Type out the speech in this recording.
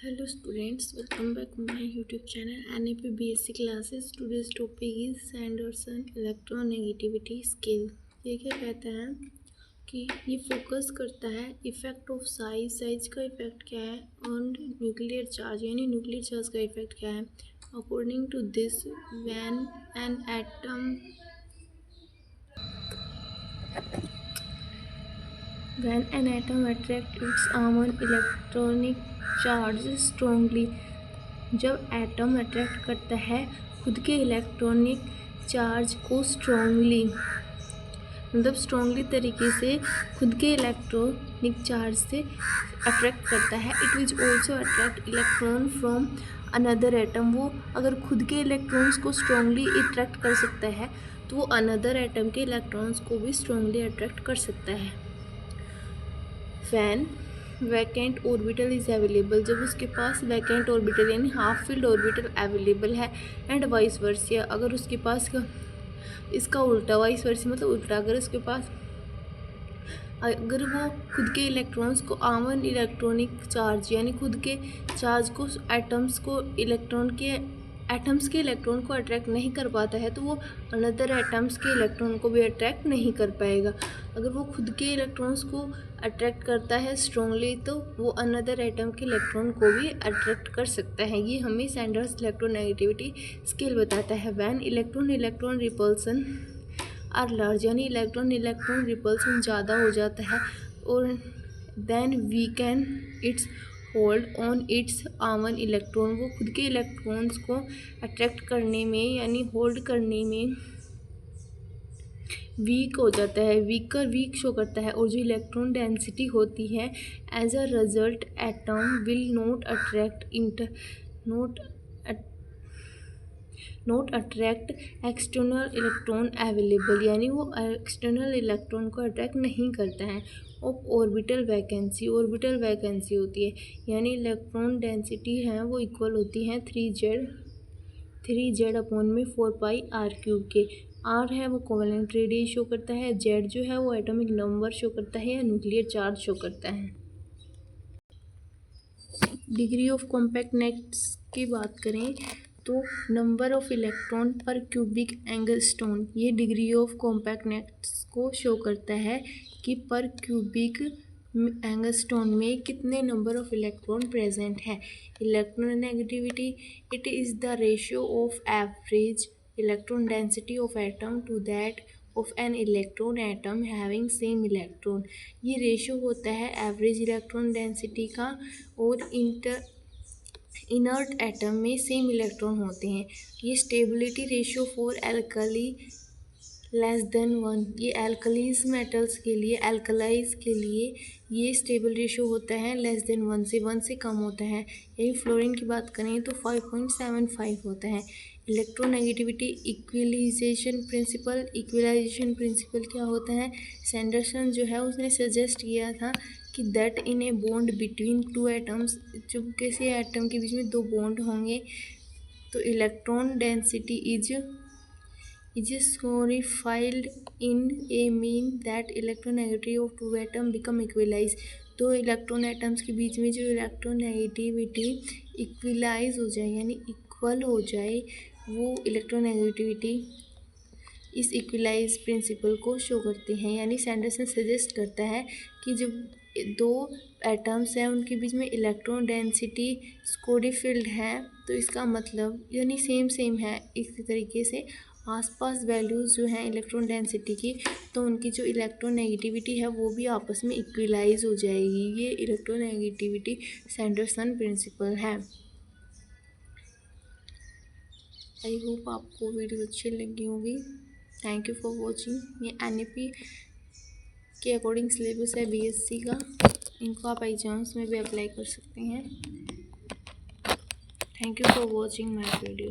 Hello students, welcome back to my YouTube channel NAP BSc classes. Today's topic is Sanderson electronegativity scale. ये क्या कहता है कि ये फोकस करता है इफेक्ट ऑफ साइज का इफेक्ट क्या है ऑन न्यूक्लियर चार्ज, यानी न्यूक्लियर चार्ज का इफेक्ट क्या है. According to this, when an atom attracts its own electronic charge strongly, जब एटम अट्रैक्ट करता है खुद के इलेक्ट्रॉनिक चार्ज को स्ट्रॉन्गली, मतलब स्ट्रॉन्गली तरीके से खुद के इलेक्ट्रॉनिक चार्ज से अट्रैक्ट करता है. It will also attract electron from another atom. वो अगर खुद के इलेक्ट्रॉन्स को स्ट्रॉन्गली अट्रैक्ट कर सकता है तो वो अनदर एटम के इलेक्ट्रॉन्स को भी स्ट्रॉन्गली अट्रैक्ट कर सकता है. When vacant orbital is available, जब उसके पास वैकेंट ऑर्बिटल यानी हाफ फील्ड ऑर्बिटल अवेलेबल है. एंड वाइस वर्सा, अगर उसके पास इसका उल्टा, वाइस वर्सा मतलब उल्टा, अगर वो खुद के इलेक्ट्रॉन्स को आवन इलेक्ट्रॉनिक चार्ज यानी खुद के चार्ज को एटम्स के इलेक्ट्रॉन को अट्रैक्ट नहीं कर पाता है तो वो अनदर एटम्स के इलेक्ट्रॉन को भी अट्रैक्ट नहीं कर पाएगा. अगर वो खुद के इलेक्ट्रॉन्स को अट्रैक्ट करता है स्ट्रॉन्गली तो वो अनदर एटम के इलेक्ट्रॉन को भी अट्रैक्ट कर सकता है. ये हमें सैंडर्स इलेक्ट्रोनेगेटिविटी स्केल बताता है. When electron repulsion are large, यानी इलेक्ट्रॉन रिपल्सन ज़्यादा हो जाता है और then weaken its hold on its own electron, वो खुद के इलेक्ट्रॉन्स को अट्रैक्ट करने में यानी होल्ड करने में वीक हो जाता है, वीक शो करता है. और जो इलेक्ट्रॉन डेंसिटी होती है as a result atom will not attract external electron available, यानी वो एक्सटर्नल इलेक्ट्रॉन को अट्रैक्ट नहीं करता है. ऑफ ऑर्बिटल वैकेंसी होती है, यानी इलेक्ट्रॉन डेंसिटी है वो इक्वल होती है 3Z अपॉन में 4πr³ के. आर है वो कोवेलेंट रेडियस शो करता है, जेड जो है वो एटॉमिक नंबर शो करता है या न्यूक्लियर चार्ज शो करता है. डिग्री ऑफ कॉम्पैक्टनेस की बात करें तो number of electron per cubic angstrom, ये डिग्री ऑफ कॉम्पैक्टनेस को शो करता है कि पर क्यूबिक एंगस्ट्रॉन में कितने नंबर ऑफ इलेक्ट्रॉन प्रेजेंट है. Electronegativity, it is the ratio of average electron density of atom to that of an electron atom having same electron. ये ratio होता है एवरेज इलेक्ट्रॉन डेंसिटी का और inert atom में same electron होते हैं. ये stability ratio for alkali less than 1, ये एल्कलीज मेटल्स के लिए, एल्कलाइज के लिए ये स्टेबल रेशियो होता है लेस देन 1 से कम होता है. यही फ्लोरीन की बात करें तो 5.75 होता है. इलेक्ट्रोनेगेटिविटी इक्विलाइजेशन प्रिंसिपल क्या होता है. सैंडरसन जो है उसने सजेस्ट किया था कि that in a bond between two atoms, जब किसी एटम के बीच में दो बॉन्ड होंगे तो electron density is scorified in a mean that electronegativity of two atom become equalized. तो इलेक्ट्रॉन एटम्स के बीच में जो इलेक्ट्रोनेगेटिविटी इक्विलाइज हो जाए यानी इक्वल हो जाए, वो इलेक्ट्रोनेगेटिविटी इस इक्विलाइज प्रिंसिपल को शो करते हैं. यानी सैंडरसन सजेस्ट करता है कि जब दो एटम्स हैं उनके बीच में इलेक्ट्रॉन डेंसिटी स्कोरिफिल्ड है तो इसका मतलब यानी सेम है. इसी तरीके से आसपास वैल्यूज़ जो हैं इलेक्ट्रॉन डेंसिटी की तो उनकी जो इलेक्ट्रोनेगेटिविटी है वो भी आपस में इक्विलाइज हो जाएगी. ये इलेक्ट्रोनेगेटिविटी सैंडरसन प्रिंसिपल है. आई होप आपको वीडियो अच्छी लगी होगी. Thank you for watching. ये NAP के अकॉर्डिंग सिलेबस है BSc का, इनको आप एग्जाम्स में भी अप्लाई कर सकते हैं. Thank you for watching my video.